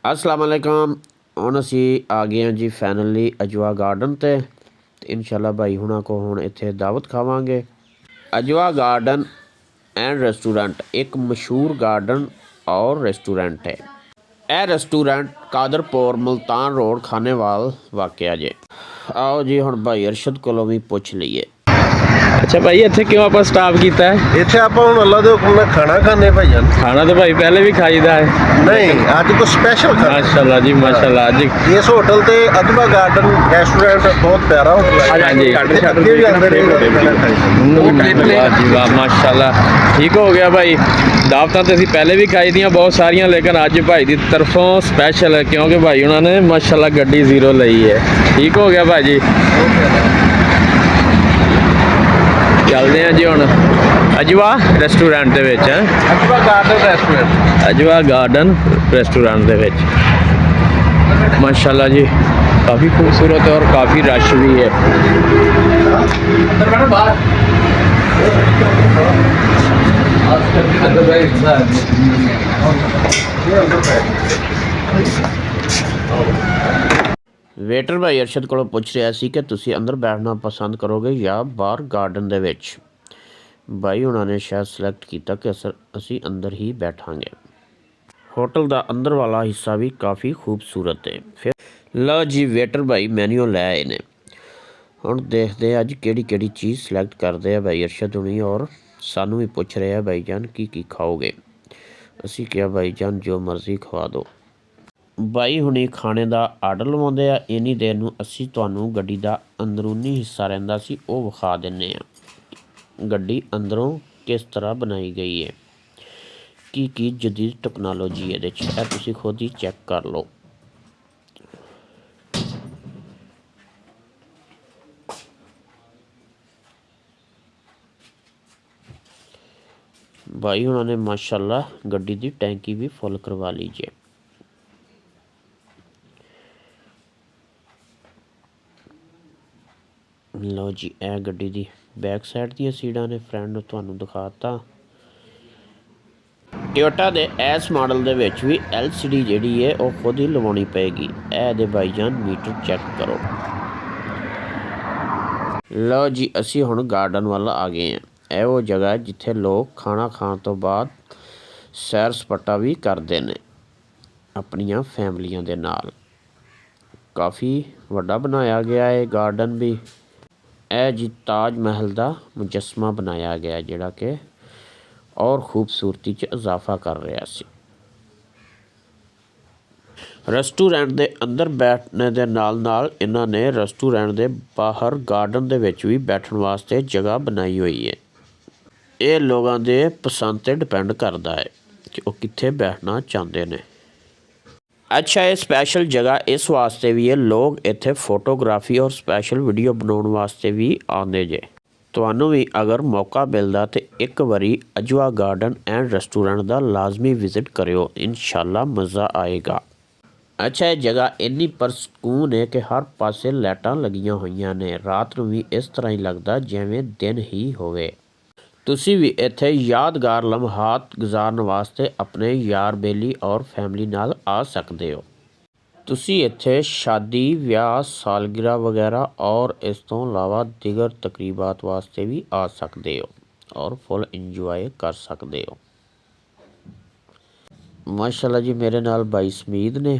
अस्सलाम वालेकुम। ਹੁਣ ਅਸੀਂ ਆ ਗਏ ਹਾਂ ਜੀ ਫਾਈਨਲੀ ਅਜਵਾ ਗਾਰਡਨ 'ਤੇ ਇਨਸ਼ਾਅੱਲਾ ਭਾਈ ਹੁਣਾਂ ਕੋ ਹੁਣ ਇੱਥੇ ਦਾਵਤ ਖਾਵਾਂਗੇ। ਅਜਵਾ गार्डन एंड रेस्टोरेंट एक मशहूर गार्डन और रेस्टोरेंट है। यह रेस्टोरेंट कादरपुर मुल्तान रोड खानेवाल वाक़या जे। आओ जी हुण भाई अरशद कोलों भी पुछ लईए। अच्छा भाई इत्थे क्यों आप स्टाफ कीता है? ਇੱਥੇ ਆਪਾਂ ਹੁਣ ਅੱਲਾ ਦੇ ਹੁਕਮ ਨਾਲ ਖਾਣਾ ਖਾਣੇ ਭਾਈਜਾਨ। खाना तो भाई पहले भी खाईदा है। ਨਹੀਂ ਅੱਜ ਕੋ ਸਪੈਸ਼ਲ ਖਾਣਾ माशाल्लाह जी माशाल्लाह जी। ਇਸ ਹੋਟਲ ਤੇ ਅਜਵਾ ਗਾਰਡਨ ਰੈਸਟੋਰੈਂਟ ਬਹੁਤ ਪਿਆਰਾ ਹੋਟਲ ਹੈ। हाँ जी ਅੱਗੇ ਵੀ ਆਉਂਦੇ ਰਹੇ वाह जी वाह माशाल्लाह ठीक हो गया भाई। दावतां ते असीं पहले भी खाई दियां बहुत सारियां लेकिन अज भाई दी तरफों स्पैशल है क्योंकि भाई उन्होंने माशाल्लाह गड्डी जीरो लई है। ठीक हो गया भाई जी। चलते हैं जी हुण अजवा रेस्टोरेंट दे विच है। Ajwa garden restaurant Ajwa garden restaurant दे विच माशाल्लाह जी काफ़ी खूबसूरत है और काफ़ी रश भी है। ਵੇਟਰ ਭਾਈ ਅਰਸ਼ਦ ਕੋਲੋਂ ਪੁੱਛ ਰਿਹਾ ਸੀ ਕਿ ਤੁਸੀਂ ਅੰਦਰ ਬੈਠਣਾ ਪਸੰਦ ਕਰੋਗੇ ਜਾਂ ਬਾਹਰ ਗਾਰਡਨ ਦੇ ਵਿੱਚ। ਭਾਈ ਉਹਨਾਂ ਨੇ ਸ਼ਾਇਦ ਸਿਲੈਕਟ ਕੀਤਾ ਕਿ ਅਸੀਂ ਅੰਦਰ ਹੀ ਬੈਠਾਂਗੇ। ਹੋਟਲ ਦਾ ਅੰਦਰ ਵਾਲਾ ਹਿੱਸਾ ਵੀ ਕਾਫੀ ਖੂਬਸੂਰਤ ਹੈ। ਫਿਰ ਲਓ ਜੀ ਵੇਟਰ ਭਾਈ ਮੈਨੂ ਲੈ ਆਏ ਨੇ। ਹੁਣ ਦੇਖਦੇ ਅੱਜ ਕਿਹੜੀ ਕਿਹੜੀ ਚੀਜ਼ ਸਿਲੈਕਟ ਕਰਦੇ ਆ ਭਾਈ ਅਰਸ਼ਦ ਹੁਣੀ ਔਰ ਸਾਨੂੰ ਵੀ ਪੁੱਛ ਰਹੇ ਆ ਭਾਈ ਜਾਨ ਕੀ ਖਾਓਗੇ। ਅਸੀਂ ਕਿਹਾ ਭਾਈ ਜਾਨ ਜੋ ਮਰਜ਼ੀ ਖਵਾ ਦਿਓ। ਬਾਈ ਹੁਣੀ ਖਾਣੇ ਦਾ ਆਰਡਰ ਲਵਾਉਂਦੇ ਆ। ਇੰਨੀ ਦੇਰ ਨੂੰ ਅਸੀਂ ਤੁਹਾਨੂੰ ਗੱਡੀ ਦਾ ਅੰਦਰੂਨੀ ਹਿੱਸਾ ਰਹਿੰਦਾ ਸੀ ਉਹ ਵਿਖਾ ਦਿੰਦੇ ਹਾਂ। ਗੱਡੀ ਅੰਦਰੋਂ ਕਿਸ ਤਰ੍ਹਾਂ ਬਣਾਈ ਗਈ ਹੈ, ਕੀ ਜਦੀਦ ਟੈਕਨੋਲੋਜੀ ਇਹਦੇ 'ਚ ਹੈ, ਤੁਸੀਂ ਖੁਦ ਹੀ ਚੈੱਕ ਕਰ ਲਓ। भाई उन्होंने माशाल्लाह गड्डी की टैंकी भी फुल करवा लीजिए। लो जी ए गड्डी की बैक साइड दी सीटां ने फ्रंट तुहानूं दिखाता। टोयोटा के इस मॉडल दे विच भी LCD जिहड़ी है वो खुद ही लवाउणी पेगी। ए भाईजान मीटर चैक करो। लो जी असी हुण गार्डन वाल आ गए हैं। ਇਹ ਉਹ ਜਗ੍ਹਾ ਜਿੱਥੇ ਲੋਕ ਖਾਣਾ ਖਾਣ ਤੋਂ ਬਾਅਦ ਸੈਰ ਸਪਾਟਾ ਵੀ ਕਰਦੇ ਨੇ ਆਪਣੀਆਂ ਫੈਮਲੀਆਂ ਦੇ ਨਾਲ। ਕਾਫੀ ਵੱਡਾ ਬਣਾਇਆ ਗਿਆ ਹੈ ਗਾਰਡਨ ਵੀ। ਇਹ ਜੀ ਤਾਜ ਮਹਿਲ ਦਾ ਮੁਜੱਸਮਾ ਬਣਾਇਆ ਗਿਆ ਜਿਹੜਾ ਕਿ ਔਰ ਖੂਬਸੂਰਤੀ 'ਚ ਇਜ਼ਾਫਾ ਕਰ ਰਿਹਾ ਸੀ। ਰੈਸਟੋਰੈਂਟ ਦੇ ਅੰਦਰ ਬੈਠਣੇ ਦੇ ਨਾਲ ਨਾਲ ਇਹਨਾਂ ਨੇ ਰੈਸਟੋਰੈਂਟ ਦੇ ਬਾਹਰ ਗਾਰਡਨ ਦੇ ਵਿੱਚ ਵੀ ਬੈਠਣ ਵਾਸਤੇ ਜਗ੍ਹਾ ਬਣਾਈ ਹੋਈ ਹੈ। ਇਹ ਲੋਕਾਂ ਦੇ ਪਸੰਦ 'ਤੇ ਡਿਪੈਂਡ ਕਰਦਾ ਹੈ ਕਿ ਉਹ ਕਿੱਥੇ ਬੈਠਣਾ ਚਾਹੁੰਦੇ ਨੇ। ਅੱਛਾ ਇਹ ਸਪੈਸ਼ਲ ਜਗ੍ਹਾ ਇਸ ਵਾਸਤੇ ਵੀ ਹੈ ਲੋਕ ਇੱਥੇ ਫੋਟੋਗ੍ਰਾਫੀ ਔਰ ਸਪੈਸ਼ਲ ਵੀਡੀਓ ਬਣਾਉਣ ਵਾਸਤੇ ਵੀ ਆਉਂਦੇ ਜੇ। ਤੁਹਾਨੂੰ ਵੀ ਅਗਰ ਮੌਕਾ ਮਿਲਦਾ ਤਾਂ ਇੱਕ ਵਾਰੀ ਅਜਵਾ ਗਾਰਡਨ ਐਂਡ ਰੈਸਟੋਰੈਂਟ ਦਾ ਲਾਜ਼ਮੀ ਵਿਜ਼ਿਟ ਕਰਿਓ, ਇਨਸ਼ਾਅੱਲਾ ਮਜ਼ਾ ਆਏਗਾ। ਅੱਛਾ ਇਹ ਜਗ੍ਹਾ ਇੰਨੀ ਪਰਸਕੂਨ ਹੈ ਕਿ ਹਰ ਪਾਸੇ ਲਾਈਟਾਂ ਲੱਗੀਆਂ ਹੋਈਆਂ ਨੇ। ਰਾਤ ਨੂੰ ਵੀ ਇਸ ਤਰ੍ਹਾਂ ਹੀ ਲੱਗਦਾ ਜਿਵੇਂ ਦਿਨ ਹੀ ਹੋਵੇ। ਤੁਸੀਂ ਵੀ ਇੱਥੇ ਯਾਦਗਾਰ ਲਮਹਾਤ ਗੁਜ਼ਾਰਨ ਵਾਸਤੇ ਆਪਣੇ ਯਾਰ ਬੇਲੀ ਔਰ ਫੈਮਲੀ ਨਾਲ ਆ ਸਕਦੇ ਹੋ। ਤੁਸੀਂ ਇੱਥੇ ਸ਼ਾਦੀ ਵਿਆਹ ਸਾਲਗਿਰਾ ਵਗੈਰਾ ਔਰ ਇਸ ਤੋਂ ਇਲਾਵਾ ਦਿਗਰ ਤਕਰੀਬਾਤ ਵਾਸਤੇ ਵੀ ਆ ਸਕਦੇ ਹੋ ਔਰ ਫੁੱਲ ਇੰਜੋਏ ਕਰ ਸਕਦੇ ਹੋ। ਮਾਸ਼ਾਅੱਲਾ ਜੀ ਮੇਰੇ ਨਾਲ ਭਾਈ ਸਮੀਦ ਨੇ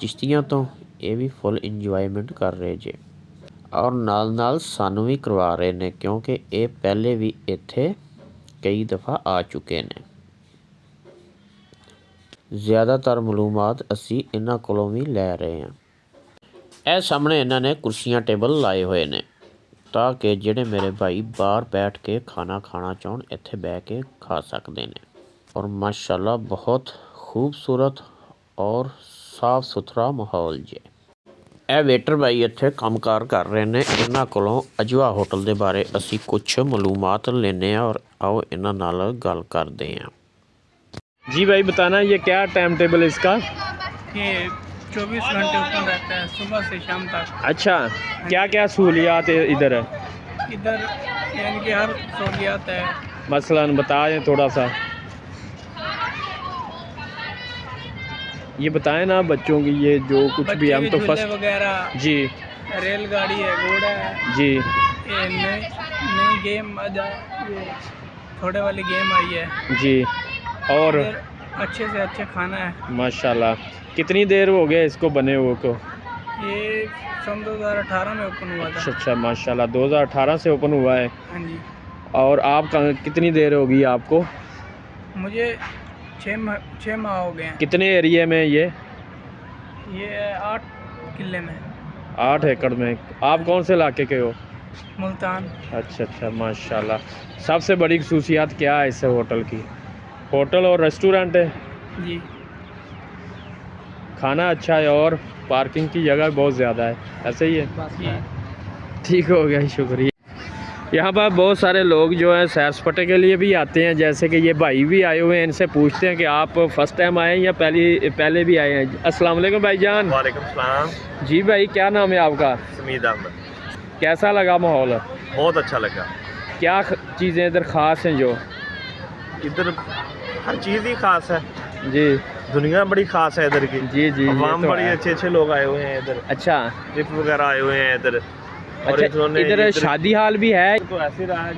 ਚਿਸ਼ਤੀਆਂ ਤੋਂ, ਇਹ ਵੀ ਫੁੱਲ ਇੰਜੋਏਮੈਂਟ ਕਰ ਰਹੇ ਜੇ ਔਰ ਨਾਲ ਨਾਲ ਸਾਨੂੰ ਵੀ ਕਰਵਾ ਰਹੇ ਨੇ ਕਿਉਂਕਿ ਇਹ ਪਹਿਲੇ ਵੀ ਇੱਥੇ ਕਈ ਦਫਾ ਆ ਚੁੱਕੇ ਨੇ। ਜ਼ਿਆਦਾਤਰ ਮਾਲੂਮਾਤ ਅਸੀਂ ਇਹਨਾਂ ਕੋਲੋਂ ਵੀ ਲੈ ਰਹੇ ਹਾਂ। ਇਹ ਸਾਹਮਣੇ ਇਹਨਾਂ ਨੇ ਕੁਰਸੀਆਂ ਟੇਬਲ ਲਾਏ ਹੋਏ ਨੇ ਤਾਂ ਕਿ ਜਿਹੜੇ ਮੇਰੇ ਭਾਈ ਬਾਹਰ ਬੈਠ ਕੇ ਖਾਣਾ ਖਾਣਾ ਚਾਹੁਣ ਇੱਥੇ ਬਹਿ ਕੇ ਖਾ ਸਕਦੇ ਨੇ। ਔਰ ਮਾਸ਼ਾਅੱਲਾ ਬਹੁਤ ਖੂਬਸੂਰਤ ਔਰ ਸਾਫ ਸੁਥਰਾ ਮਾਹੌਲ ਜੇ। ਇਹ ਵੇਟਰ ਭਾਈ ਇੱਥੇ ਕੰਮਕਾਰ ਕਰ ਰਹੇ ਨੇ। ਇਹਨਾਂ ਕੋਲੋਂ ਅਜਵਾ ਹੋਟਲ ਦੇ ਬਾਰੇ ਅਸੀਂ ਕੁਛ ਮਾਲੂਮਾਤ ਲੈਂਦੇ ਹਾਂ ਔਰ आओ इन्हां नाल गल करते हैं। जी भाई बताना ये क्या टाइम टेबल है इसका? ये 24 घंटे ओपन रहता है सुबह से शाम तक। अच्छा क्या क्या सहूलियात है इधर? इधर यानी कि हर सहूलियात है। मसलन बता दें थोड़ा सा। ये बताएं ना बच्चों की, ये जो कुछ भी हम तो झूले फर्स्ट वगैरह, जी रेलगाड़ी है, घोड़ा है, जी ये नई नई गेम ये थोड़े वाली गेम आई है। जी। और इधर अच्छे से अच्छे खाना है। माशाल्लाह कितनी देर हो गया इसको बने हुए को? ये सन 2018 में ओपन हुआ अच्छा था। अच्छा माशाल्लाह 2018 से ओपन हुआ है। हाँ जी। और आप कितनी देर होगी आपको? मुझे 6 माह हो गए हैं। कितने एरिया में ये? ये 8 किले में। 8 एकड़ में। आप कौन से इलाके के हो? मुल्तान। अच्छा अच्छा माशाल्लाह। सबसे बड़ी खसूसियात क्या है इस होटल की? होटल और रेस्टोरेंट है जी। खाना अच्छा है और पार्किंग की जगह बहुत ज़्यादा है, ऐसे ही है? जी। ठीक हो गया, शुक्रिया। यहाँ पर बहुत सारे लोग जो हैं सैर सपाटे के लिए भी आते हैं, जैसे कि ये भाई भी आए हुए हैं। इनसे पूछते हैं कि आप फर्स्ट टाइम आए हैं या पहले भी आए हैं। अस्सलाम वालेकुम भाईजान। वालेकुम सलाम। जी भाई, क्या नाम है आपका? समीद अहमद। कैसा लगा माहौल? बहुत अच्छा लगा। क्या चीज़ें इधर ख़ास हैं जो? इधर हर चीज़ ही खास है, जी दुनिया बड़ी खास है इधर की। जी जी, ये अवाम तो बड़ी है। अच्छे अच्छे लोग आए हुए हैं इधर, अच्छा ट्रिप वगैरह आए हुए हैं इधर। और अच्छा, इन्होंने इधर शादी हाल भी है? तो ऐसे रहा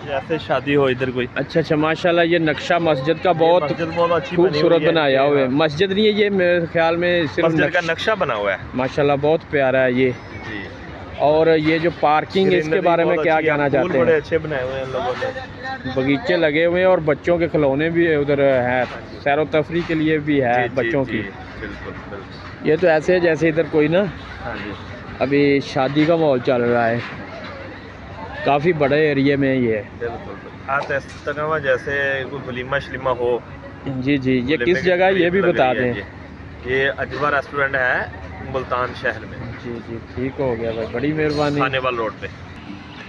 जैसे शादी हो इधर कोई। अच्छा अच्छा माशाल्लाह। ये नक्शा मस्जिद का बहुत मस्जिद बहुत अच्छी खूबसूरत बनाया हुआ है। मस्जिद नहीं है ये, मेरे ख्याल में सिर्फ मस्जिद का नक्शा बना हुआ है माशाल्लाह बहुत प्यारा है ये। जी। और ये जो पार्किंग है इसके बारे में क्या कहना चाहते बड़े हैं? अच्छे बनाए हुए हैं इन लोगों ने। बगीचे लगे हुए हैं और बच्चों के खिलौने भी उधर है, सैर तफरी के लिए भी है जी, बच्चों जी, की। बिल्कुल बिल्कुल। ये तो ऐसे है जैसे इधर कोई ना हाँ जी। अभी शादी का माहौल चल रहा है, काफ़ी बड़े एरिया में ये है। बिल्कुल हाँ, इस तरह जैसे कोई वलीमा शलीमा हो। जी जी। ये किस जगह ये भी बता दें? ये अजवा रेस्टोरेंट है मुल्तान शहर में। जी जी, ठीक हो गया भाई, बड़ी मेहरबानी। खानेवाल रोड पे।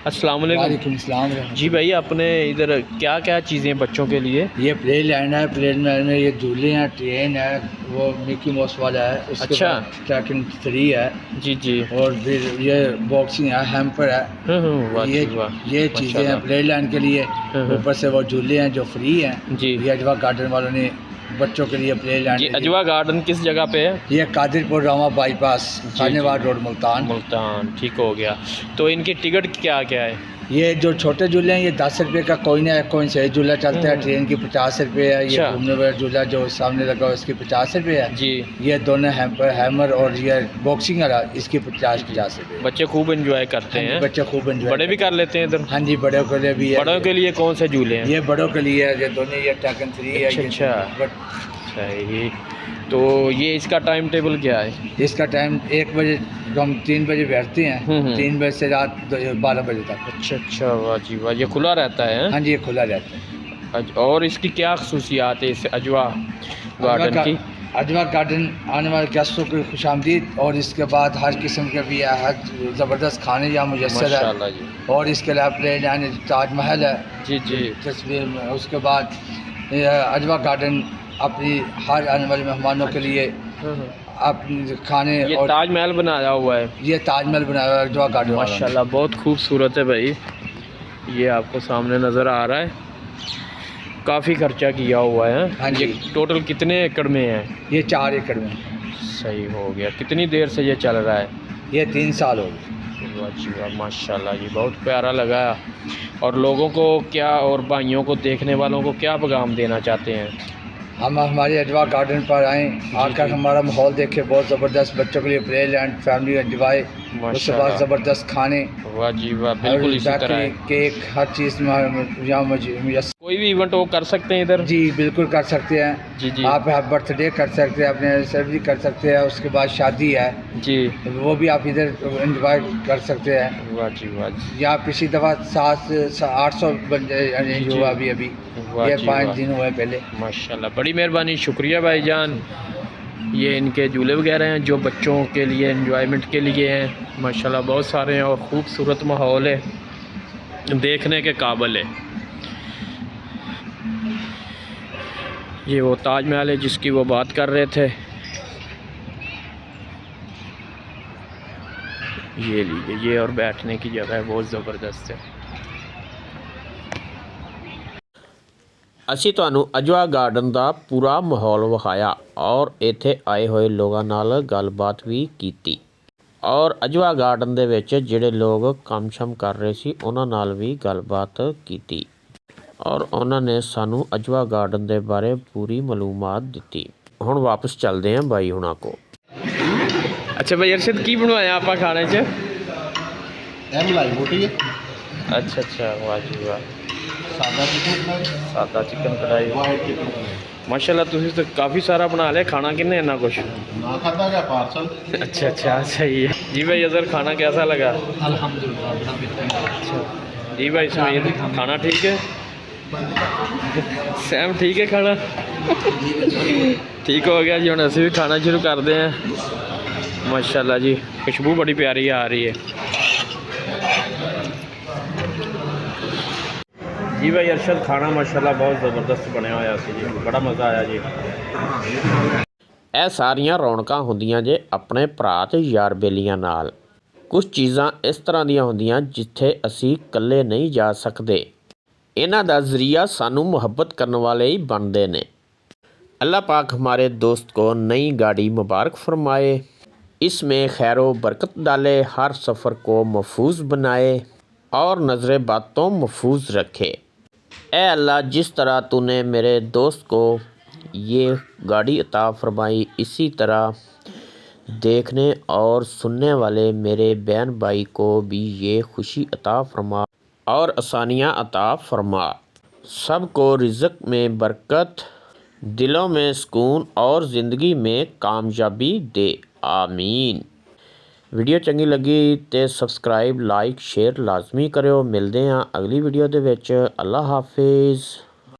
अस्सलाम वालेकुम। जी भाई, अपने इधर क्या क्या चीज़ें बच्चों के लिए? ये प्ले लैंड है, प्ले लैंड में ये झूले हैं, ट्रेन है, वो मिकी माउस वाला है, उसके अच्छा। बाद ट्रैकिंग 3 है, जी जी। और फिर ये बॉक्सिंग है, हैम्पर है। वाह ये जी वाह। ये चीज़ें हैं माशाल्लाह। प्ले लैंड के लिए। ऊपर से वो झूले हैं जो फ्री हैं। जी। ये अजवा गार्डन वालों ने बच्चों के लिए प्ले लैंड जी, अजवा गार्डन किस जगह पे है? ये कादिरपुर रामा बाईपास, जी, खानेवाल रोड, मुल्तान। मुल्तान, ठीक हो गया। तो इनकी टिकट क्या क्या है? ये जो छोटे झूले हैं ये 10 रुपये का कोइन है, कोइन से झूला चलता है। ट्रेन की 50 रुपये है। ये अच्छा। घूमने वाला झूला जो सामने लगा हुआ इसकी 50 रुपये है। जी। ये दोनों हैमर और ये बॉक्सिंग वाला इसकी 50 रुपये। बच्चे खूब एंजॉय करते हैं। बच्चे खूब एंजॉय। बड़े भी कर लेते हैं इधर? हाँ जी, बड़ों के लिए भी है। बड़ों के लिए कौन से झूले हैं? ये बड़ों के लिए है, ये दोनों ये टैकन 3 है। अच्छा, ये अच्छा। सही। तो ये इसका टाइम टेबल क्या है? इसका टाइम 1 बजे, हम 3 बजे बैठते हैं, 3 बजे से रात 12 बजे तक। अच्छा अच्छा, वाह जी वाह। ये खुला रहता है? हाँ जी, ये खुला रहता है। और इसकी क्या खसूसियात है इस अजवा गार्डन की? अजवा गार्डन आने वाले गेस्टों की खुशामदीद, और इसके बाद हर किस्म के भी हर ज़बरदस्त खाने यहाँ मुयसर है। माशाल्लाह जी। और इसके अलावा प्लेन यानी ताजमहल है जी जी। तस्वीर में। उसके बाद ये अजवा गार्डन अपनी हर आने वाले मेहमानों के लिए अपने खाने ये और ताजमहल बनाया हुआ है? ये ताजमहल बनाया हुआ है अजवा गार्डन वालों ने। माशाल्लाह बहुत खूबसूरत है भाई। ये आपको सामने नज़र आ रहा है, काफ़ी खर्चा किया हुआ है। हाँ जी। ये टोटल कितने एकड़ में है? ये 4 एकड़ में। सही हो गया। कितनी देर से ये चल रहा है? ये 3 साल हो गए। वाह जी वाह, माशाल्लाह जी, बहुत प्यारा लगा। और लोगों को क्या, और भाइयों को, देखने वालों को क्या पैगाम देना चाहते हैं? हम हमारे अजवा गार्डन पर आएँ, आकर हमारा माहौल देखें, बहुत ज़बरदस्त बच्चों के लिए प्ले लैंड, फैमिली एंजॉय, उसके बाद ज़बरदस्त खाने, वाह जी वाह, बिल्कुल इसी तरह है। केक, हर चीज़ में यहाँ मुझे कोई भी इवेंट वो कर सकते हैं इधर? जी बिल्कुल कर सकते हैं। जी जी। आप बर्थडे कर सकते हैं, अपने सेलिब्रेटी कर सकते हैं, उसके बाद शादी है जी। वो भी आप इधर एंजॉय कर सकते हैं। वाह जी वाह जी। यहाँ पिछली दफ़ा 800 अरेंज हुआ अभी वाह ये जी 5 वाह। दिन हुए पहले। माशाल्लाह, बड़ी मेहरबानी, शुक्रिया भाईजान। ये इनके झूले वगैरह हैं जो बच्चों के लिए एंजॉयमेंट के लिए हैं। माशाल्लाह बहुत सारे हैं और ख़ूबसूरत माहौल है, देखने के काबिल है। ये वो ताजमहल है जिसकी वो बात कर रहे थे। ये लीजिए, ये और बैठने की जगह है, बहुत ज़बरदस्त है। ਅਸੀਂ ਤੁਹਾਨੂੰ ਅਜਵਾ ਗਾਰਡਨ ਦਾ ਪੂਰਾ ਮਾਹੌਲ ਵਿਖਾਇਆ ਔਰ ਇੱਥੇ ਆਏ ਹੋਏ ਲੋਕਾਂ ਨਾਲ ਗੱਲਬਾਤ ਵੀ ਕੀਤੀ ਔਰ ਅਜਵਾ ਗਾਰਡਨ ਦੇ ਵਿੱਚ ਜਿਹੜੇ ਲੋਕ ਕੰਮ ਸ਼ਮ ਕਰ ਰਹੇ ਸੀ ਉਹਨਾਂ ਨਾਲ ਵੀ ਗੱਲਬਾਤ ਕੀਤੀ ਔਰ ਉਹਨਾਂ ਨੇ ਸਾਨੂੰ ਅਜਵਾ ਗਾਰਡਨ ਦੇ ਬਾਰੇ ਪੂਰੀ ਮਾਲੂਮਾਤ ਦਿੱਤੀ। ਹੁਣ ਵਾਪਸ ਚੱਲਦੇ ਹਾਂ ਬਾਈ ਹੁਣਾਂ ਕੋ। अच्छा भाई अरशद की बनवाया आप खाने च? ਇਹ ਮਲਾਈ ਬੋਟੀ ਹੈ, अच्छा अच्छा वाह जी वाह। ਸਾਦਾ ਚਿਕਨ, सादा चिकन कढ़ाई ਵਾਈਟ ਚਿਕਨ माशाल्लाह तुसीं तो काफ़ी सारा बना लिया। खाना किन्ने इन्ना कुछ? ਨਾ ਖਾਦਾ ਗਿਆ ਪਾਰਸਲ। अच्छा अच्छा सही है जी भाई। अजहर खाना कैसा लगा? अल्हम्दुलिल्लाह। अच्छा जी भाई समीर खाना ठीक है? सैम ठीक है खाना? ठीक हो गया जी। हम असीं भी खाना शुरू करते हैं। माशाल्लाह जी खुशबू बड़ी प्यारी आ रही है जी भाई। अरशद खाना माशाल्लाह बहुत ज़बरदस्त बनया होया सी जी, बड़ा मज़ा आया जी। ਇਹ ਸਾਰੀਆਂ ਰੌਣਕਾਂ ਹੁੰਦੀਆਂ ਜੇ ਆਪਣੇ ਭਰਾ ਤੇ ਯਾਰ ਬੇਲੀਆਂ ਨਾਲ। ਕੁਝ ਚੀਜ਼ਾਂ ਇਸ ਤਰ੍ਹਾਂ ਦੀਆਂ ਹੁੰਦੀਆਂ ਜਿੱਥੇ ਅਸੀਂ ਇਕੱਲੇ ਨਹੀਂ ਜਾ ਸਕਦੇ। ਇਹਨਾਂ ਦਾ ਜ਼ਰੀਆ ਸਾਨੂੰ ਮੁਹੱਬਤ ਕਰਨ ਵਾਲੇ ਹੀ ਬਣਦੇ ਨੇ। अल्लाह पाक हमारे दोस्त को नई गाड़ी मुबारक फरमाए, इसमें खैर बरकत डाले, हर सफ़र को महफूज बनाए और नज़र बातों महफूज रखे। ए अल्लाह, जिस तरह तूने मेरे दोस्त को ये गाड़ी अता फरमाई, इसी तरह देखने और सुनने वाले मेरे बहन भाई को भी ये खुशी अता फरमा और आसानियाँ अता फरमा। सबको रिज़्क़ में बरकत, दिलों में सुकून और ज़िंदगी में कामयाबी दे, आमीन। वीडियो चंगी लगी तो सबसक्राइब लाइक शेयर लाजमी करो। मिलते हैं अगली वीडियो दे विच। अल्लाह हाफिज़।